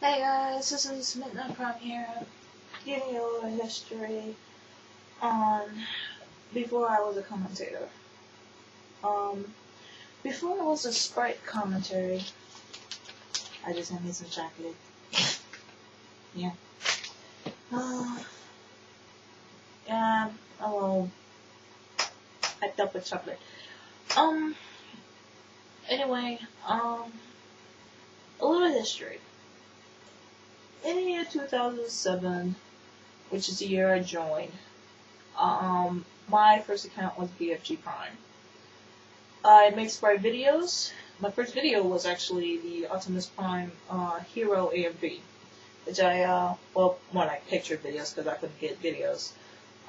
Hey guys, this is MidnightPrime here, giving you a little history on before I was a commentator. Before I was a sprite commentary, I just had me some chocolate. Yeah. I dumped with chocolate. Anyway, a little history. In the year 2007, which is the year I joined, my first account was BFG Prime. I make sprite videos. My first video was actually the Optimus Prime Hero AMV, which more like picture videos because I couldn't get videos.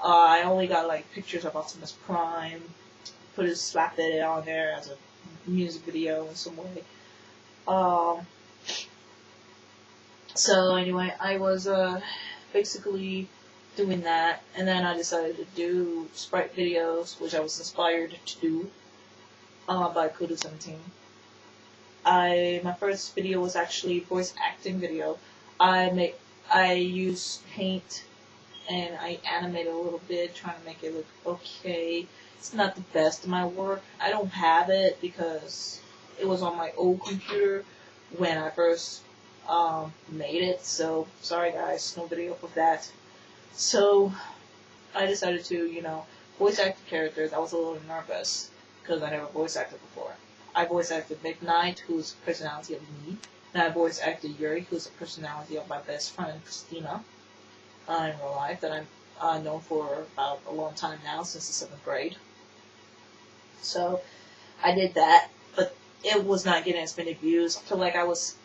I only got like pictures of Optimus Prime, slapped it on there as a music video in some way. So anyway, I was basically doing that, and then I decided to do sprite videos, which I was inspired to do by Kudo17. My first video was actually a voice acting video. I use paint and I animate a little bit, trying to make it look okay. It's not the best of my work. I don't have it because it was on my old computer when I first made it, so sorry guys, no video of that. So I decided to, voice act the characters. I was a little nervous because I never voice acted before. I voice acted Midnight, who's the personality of me, and I voice acted Yuri, who's the personality of my best friend Christina in real life, that I'm known for about a long time now, since the 7th grade. So I did that, but it was not getting as many views. I feel like I was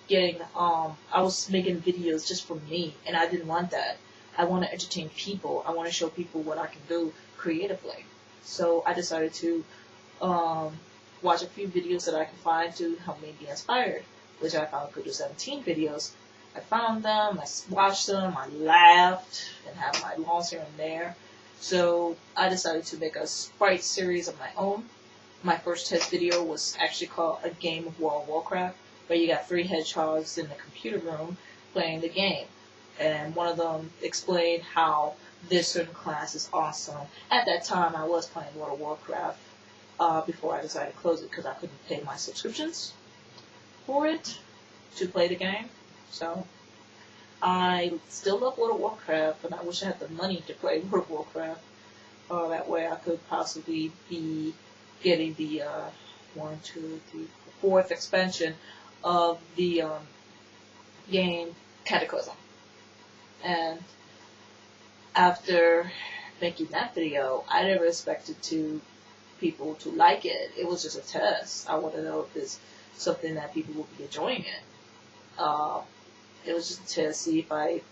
making videos just for me, and I didn't want that. I want to entertain people. I want to show people what I can do creatively. So I decided to watch a few videos that I could find to help me be inspired, which I found Kudo17 videos. I found them, I watched them, I laughed, and had my loss here and there. So I decided to make a sprite series of my own. My first test video was actually called A Game of World of Warcraft, where you got 3 hedgehogs in the computer room playing the game. And one of them explained how this certain class is awesome. At that time, I was playing World of Warcraft before I decided to close it because I couldn't pay my subscriptions for it to play the game. So I still love World of Warcraft, but I wish I had the money to play World of Warcraft. That way I could possibly be getting the 4th expansion of the game Cataclysm. And after making that video, I never expected people to like it. It was just a test. I want to know if it's something that people will be enjoying it. It was just a test, see if I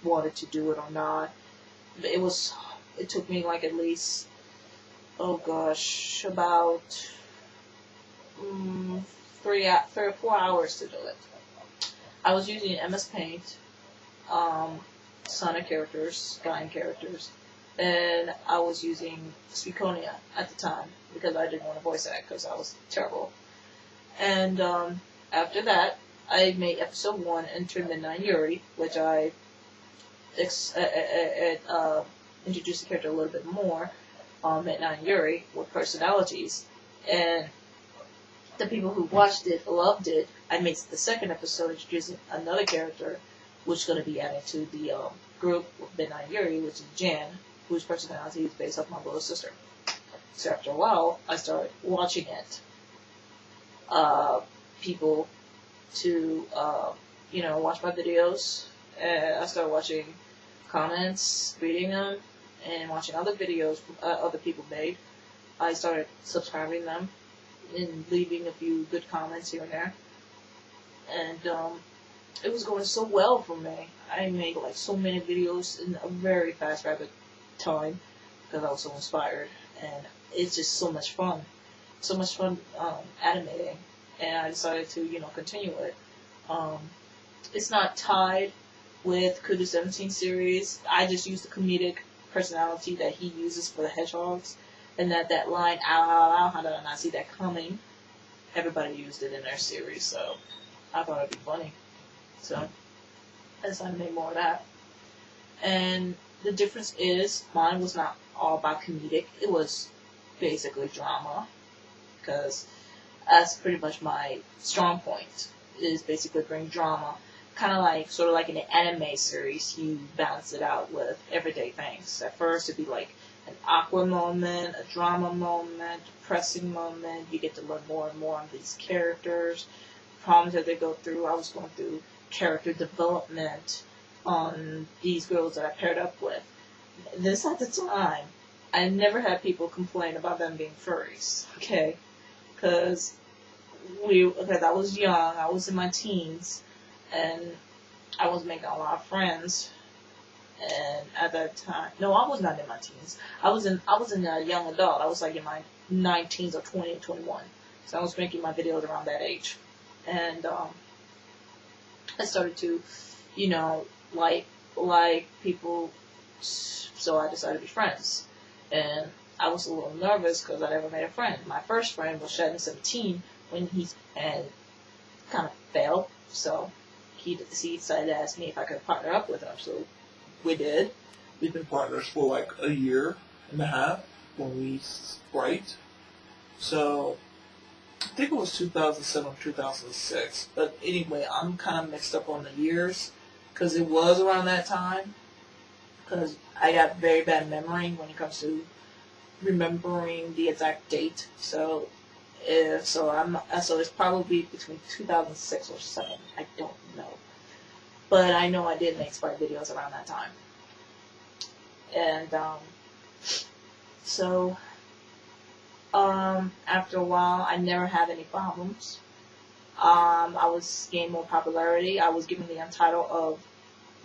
wanted to do it or not. It took me like at least, about 3 or 4 hours to do it. I was using MS Paint, Sonic characters, Guyan characters, and I was using Spiconia at the time because I didn't want to voice act because I was terrible. And after that, I made episode 1, Enter Midnight Yuri, which I introduced the character a little bit more on Midnight Yuri with personalities. And the people who watched it loved it. I made the 2nd episode introducing another character, which is going to be added to the group with Midnight Yuri, which is Jan, whose personality is based off my little sister. So after a while, I started watching it. People to, watch my videos. And I started watching comments, reading them, and watching other videos other people made. I started subscribing them and leaving a few good comments here and there. And it was going so well for me. I made like so many videos in a very fast, rapid time because I was so inspired. And it's just so much fun. So much fun animating. And I decided to, continue it. It's not tied with Kudo17 series. I just use the comedic personality that he uses for the hedgehogs. And that line, ow, ow, ow, how did I not see that coming? Everybody used it in their series, so I thought it'd be funny. So, I decided to make more of that. And the difference is, mine was not all about comedic. It was basically drama, because that's pretty much my strong point, is basically bring drama. Kind of like, sort of like in an anime series, you balance it out with everyday things. At first, it'd be like an awkward moment, a drama moment, depressing moment. You get to learn more and more on these characters, problems that they go through. I was going through character development on these girls that I paired up with. This at the time, I never had people complain about them being furries, okay? Because I was young, I was in my teens, and I was making a lot of friends. And at that time, no, I was not in my teens. I was in a young adult. I was like in my 19s or 20 or 21. So I was making my videos around that age. And I started to, like people, so I decided to be friends. And I was a little nervous because I never made a friend. My first friend was Sheldon 17 and kind of failed. So he decided to ask me if I could partner up with him. So we did. We've been partners for like a year and a half when we Sprite. So I think it was 2007 or 2006. But anyway, I'm kind of mixed up on the years because it was around that time. Because I got very bad memory when it comes to remembering the exact date. So it's probably between 2006 or 7. I don't know. But I know I did make Sprite videos around that time. And after a while, I never had any problems. I was gaining more popularity. I was given the title of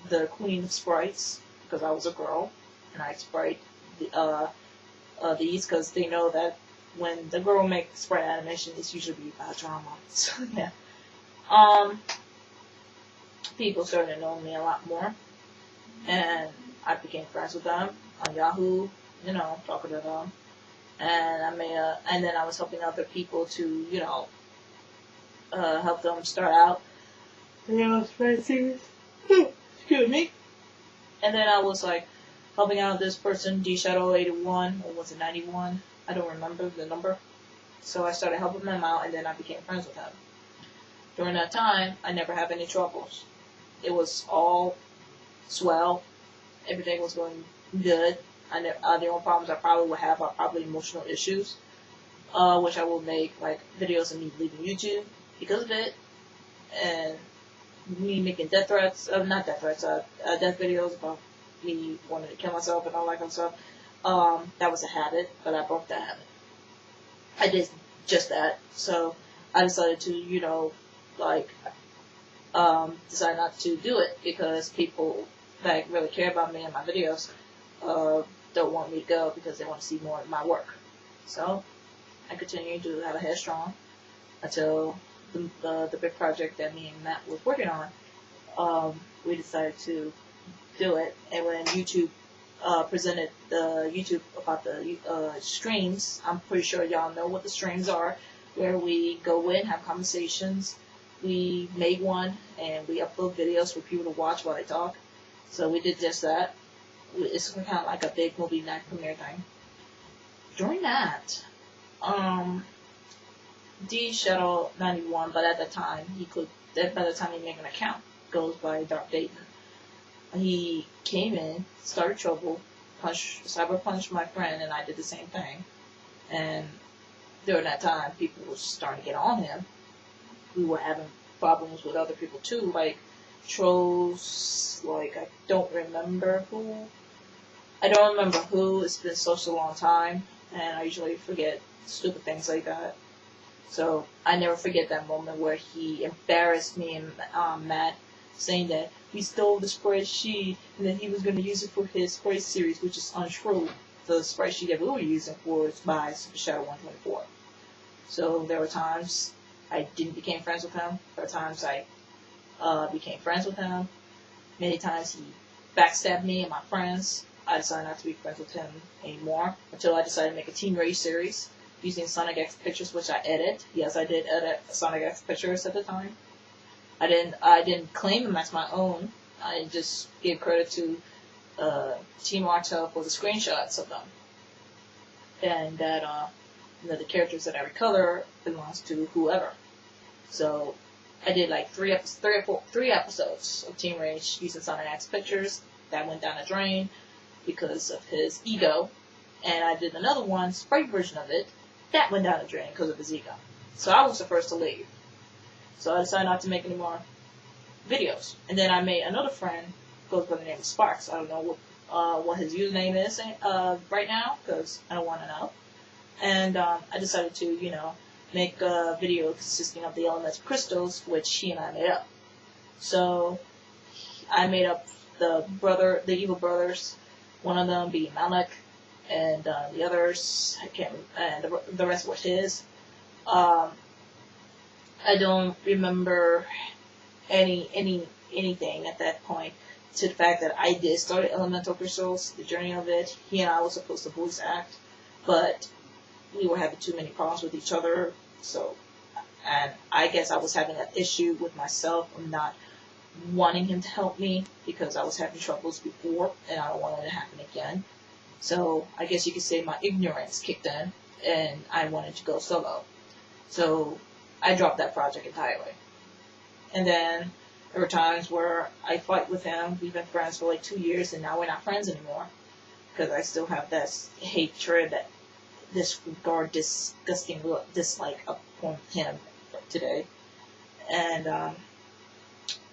the Queen of Sprites because I was a girl, and I sprite these because they know that when the girl makes sprite animation, it's usually about drama. So yeah, people started to know me a lot more, and I became friends with them on Yahoo. Talking to them, and and then I was helping other people to help them start out. Sprite series. Excuse me. And then I was like helping out this person, D Shadow 81, or was it 91? I don't remember the number. So I started helping them out, and then I became friends with him. During that time, I never had any troubles. It was all swell. Everything was going good. The only problems I probably would have are probably emotional issues, which I will make like videos of me leaving YouTube because of it, and me making death threats, not death threats, death videos about me wanting to kill myself and all that kind of stuff. That was a habit, but I broke that habit. I did just that, so I decided to, decide not to do it because people that really care about me and my videos don't want me to go because they want to see more of my work. So I continued to have a headstrong until the big project that me and Matt was working on, we decided to do it. And when YouTube presented the YouTube about the streams, I'm pretty sure y'all know what the streams are, where we go in, have conversations. We made one, and we upload videos for people to watch while they talk. So we did just that. It's kind of like a big movie night premiere thing. During that, D Shadow 91, but at the time by the time he made an account, goes by Dark Dayton. He came in, started trouble, cyber punched my friend, and I did the same thing. And during that time, people were starting to get on him. We were having problems with other people too, like trolls, I don't remember who. It's been such a long time, and I usually forget stupid things like that. So I never forget that moment where he embarrassed me and Matt, saying that we stole the spreadsheet and that he was going to use it for his Sprite series, which is untrue. The spreadsheet that we were using was by Super Shadow 124. So there were times I didn't become friends with him. There were times I became friends with him. Many times he backstabbed me and my friends. I decided not to be friends with him anymore until I decided to make a Team Race series using Sonic X pictures, which I edit. Yes, I did edit Sonic X pictures at the time. I didn't claim them as my own. I just gave credit to Team Martel for the screenshots of them, and that the characters that I recolor belongs to whoever. So I did like three episodes of Team Rage using Sonic X pictures. That went down the drain because of his ego. And I did another one, sprite version of it. That went down the drain because of his ego. So I was the first to leave. So I decided not to make any more videos. And then I made another friend, goes by the name of Sparks. I don't know what his username is right now, because I don't want to know. And I decided to, make a video consisting of the elements crystals, which he and I made up. So I made up the evil brothers, one of them being Malik, and the others, I can't remember, and the rest were his. I don't remember anything at that point, to the fact that I did start Elemental Crystals, the journey of it. He and I were supposed to voice act, but we were having too many problems with each other, and I guess I was having an issue with myself of not wanting him to help me, because I was having troubles before, and I don't want it to happen again. So I guess you could say my ignorance kicked in, and I wanted to go solo. So I dropped that project entirely. And then there were times where I fight with him. We've been friends for like 2 years, and now we're not friends anymore, because I still have this hatred, that disregard, disgusting dislike upon him today. And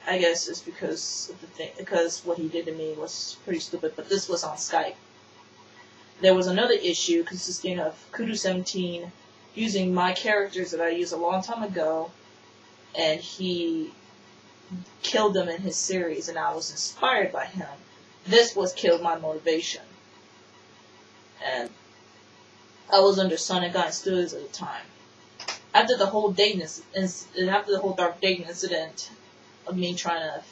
I guess it's because what he did to me was pretty stupid. But this was on Skype. There was another issue consisting of Kudu 17 using my characters that I used a long time ago, and he killed them in his series, and I was inspired by him. This killed my motivation. And I was under Sonic Guy Studios at the time. After the whole Dark Dayton incident of me trying to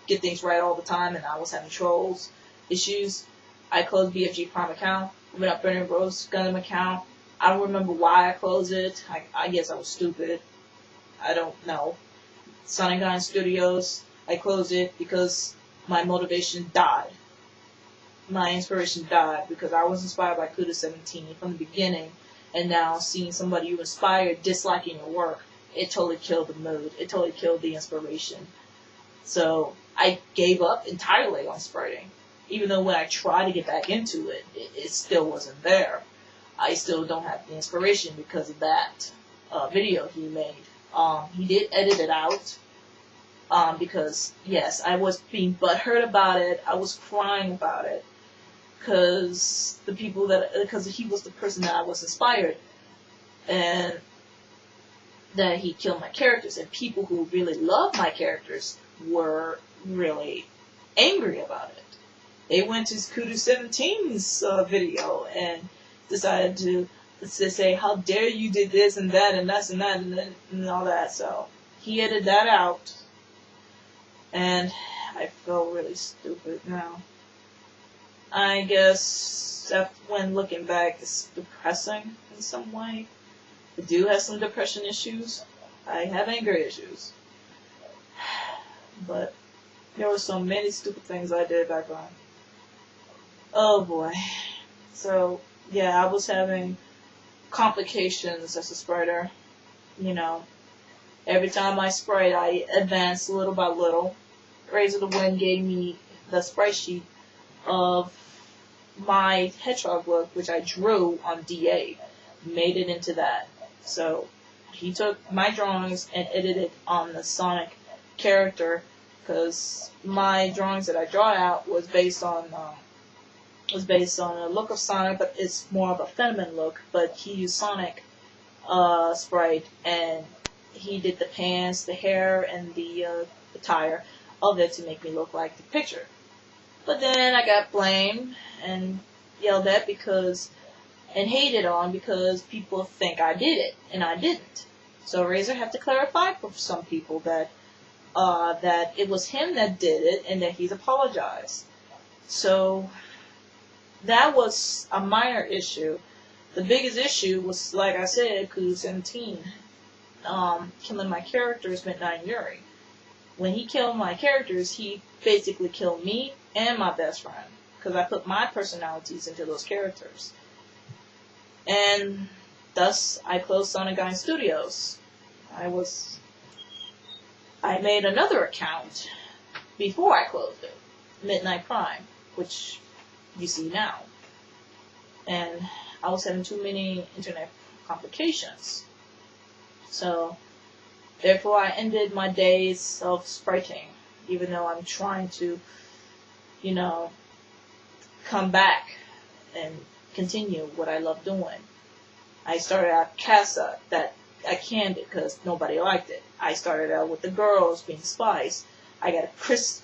get things right all the time, and I was having trolls issues, I closed BFG Prime account, went up Burning Rose Gundam account. I don't remember why I closed it. I guess I was stupid. I don't know. Sonic Guy Studios, I closed it because my motivation died. My inspiration died because I was inspired by Kuda 17 from the beginning, and now seeing somebody you inspired disliking your work, it totally killed the mood. It totally killed the inspiration. So I gave up entirely on spriting. Even though when I tried to get back into it, it still wasn't there. I still don't have the inspiration because of that video he made. He did edit it out. Because, yes, I was being butthurt about it. I was crying about it. Because he was the person that I was inspired. And that he killed my characters. And people who really love my characters were really angry about it. They went to Kudu 17's video and decided to say, how dare you did this and that and that and that and all that. So he edited that out. And I feel really stupid now. I guess when looking back, it's depressing in some way. I do have some depression issues. I have anger issues. But there were so many stupid things I did back then. Oh boy. So, yeah, I was having complications as a spriter. Every time I sprite, I advanced little by little. Razor the Wind gave me the sprite sheet of my hedgehog look, which I drew on DA, made it into that. So he took my drawings and edited on the Sonic character, because my drawings that I draw out was based on a look of Sonic, but it's more of a feminine look. But he used Sonic sprite, and he did the pants, the hair, and the attire of it to make me look like the picture. But then I got blamed and yelled at and hated on because people think I did it, and I didn't. So Razor had to clarify for some people that it was him that did it and that he's apologized. So that was a minor issue. The biggest issue was, like I said, Kudu 17 killing my characters, Midnight Yuri. when he killed my characters, he basically killed me and my best friend. Because I put my personalities into those characters. And thus, I closed Sonic Guy Studios. I made another account before I closed it. MidnightPrime, which you see now. And I was having too many internet complications. So, therefore I ended my days of spriting, even though I'm trying to, you know, come back and continue what I love doing. I started out Casa, that I canned it because nobody liked it. I started out with the girls being spies. I got a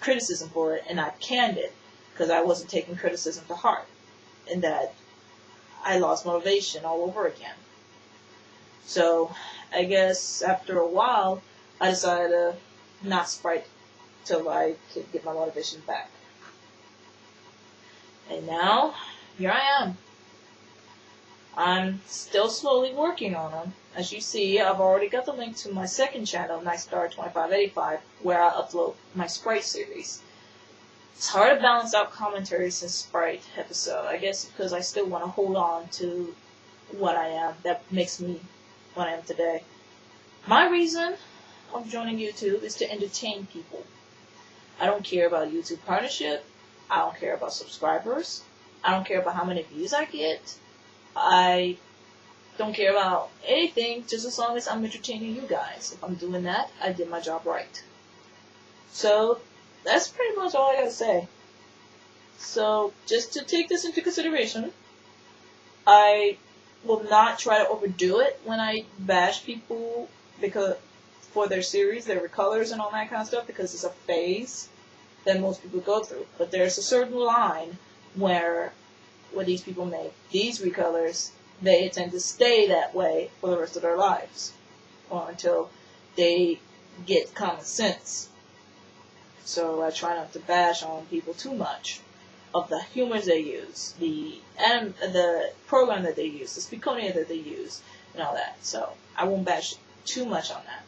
criticism for it, and I canned it because I wasn't taking criticism to heart, and that I lost motivation all over again. So, I guess after a while, I decided to not sprite till I could get my motivation back. And now, here I am. I'm still slowly working on them. As you see, I've already got the link to my second channel, Nightstar2585, where I upload my Sprite series. It's hard to balance out commentaries and Sprite episode, I guess because I still want to hold on to what I am. That makes me what I am today. My reason of joining YouTube is to entertain people. I don't care about YouTube partnership. I don't care about subscribers. I don't care about how many views I get. I don't care about anything, just as long as I'm entertaining you guys. If I'm doing that, I did my job right. So, that's pretty much all I gotta say. So, just to take this into consideration, I will not try to overdo it when I bash people because for their series, their recolors and all that kind of stuff, because it's a phase that most people go through. But there's a certain line where these people make these recolors, they tend to stay that way for the rest of their lives, or until they get common sense. So I try not to bash on people too much of the humors they use, the program that they use, the Speakonia that they use, and all that. So I won't bash too much on that,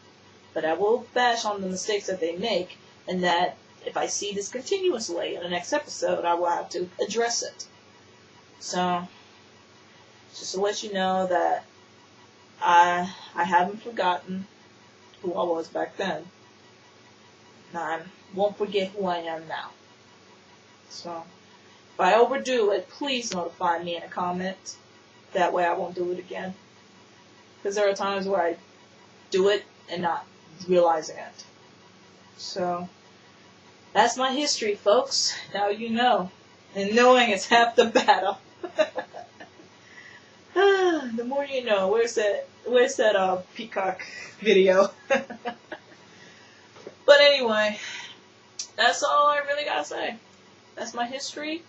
but I will bash on the mistakes that they make, and that if I see this continuously in the next episode, I will have to address it. So, just to let you know that I haven't forgotten who I was back then. And I won't forget who I am now. So, if I overdo it, please notify me in a comment. That way I won't do it again. Because there are times where I do it and not realizing it. So, that's my history, folks. Now you know. And knowing is half the battle. The more you know. Where's that peacock video? But anyway, that's all I really gotta say. That's my history,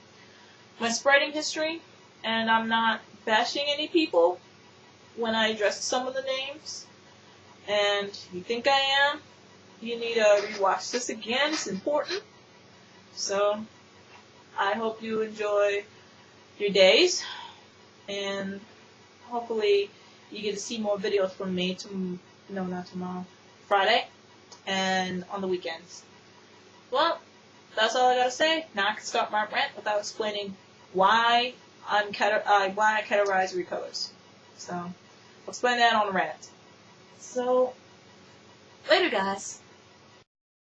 my spriting history, and I'm not bashing any people when I address some of the names. And if you think I am, you need to rewatch this again. It's important. So, I hope you enjoy your days, and hopefully you get to see more videos from me not tomorrow, Friday, and on the weekends. Well, that's all I gotta say. Now I can start my rant without explaining why I categorize recolors. So, I'll explain that on the rant. So, later guys.